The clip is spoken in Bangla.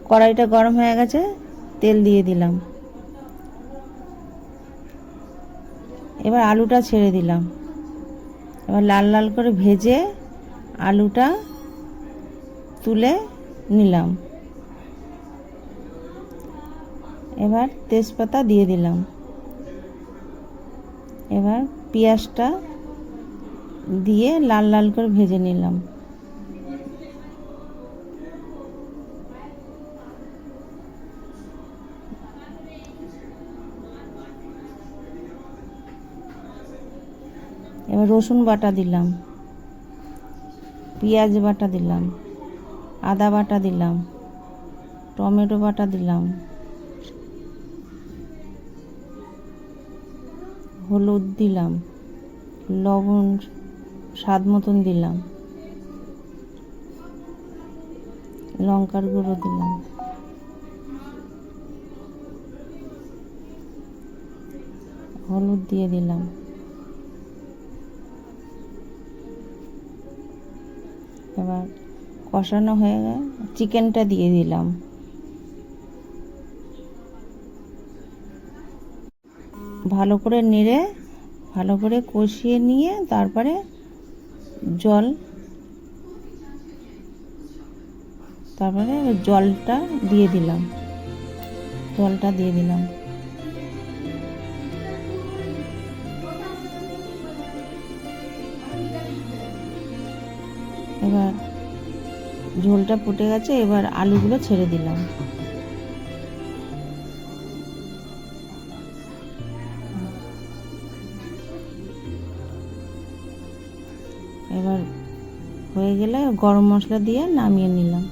কড়াইটা গরম হয়ে গেছে, তেল দিয়ে দিলাম। এবার আলুটা ছেড়ে দিলাম। এবার লাল লাল করে ভেজে আলুটা তুলে নিলাম। এবার তেজপাতা দিয়ে দিলাম। এবার পেঁয়াজটা দিয়ে লাল লাল করে ভেজে নিলাম। এবার রসুন বাটা দিলাম, পেঁয়াজ বাটা দিলাম, আদা বাটা দিলাম, টমেটো বাটা দিলাম, হলুদ দিলাম, লবণ স্বাদ মতন দিলাম, লঙ্কার গুঁড়ো দিলাম, হলুদ দিয়ে দিলাম। এবার কষানো হয়ে গেলে চিকেনটা দিয়ে দিলাম। ভালো করে নেড়ে ভালো করে কষিয়ে নিয়ে তারপরে জলটা দিয়ে দিলাম। এবার ঝোলটা ফুটে গেছে, এবার আলুগুলো ছেড়ে দিলাম। এবার হয়ে গেলে গরম মশলা দিয়ে নামিয়ে নিলাম।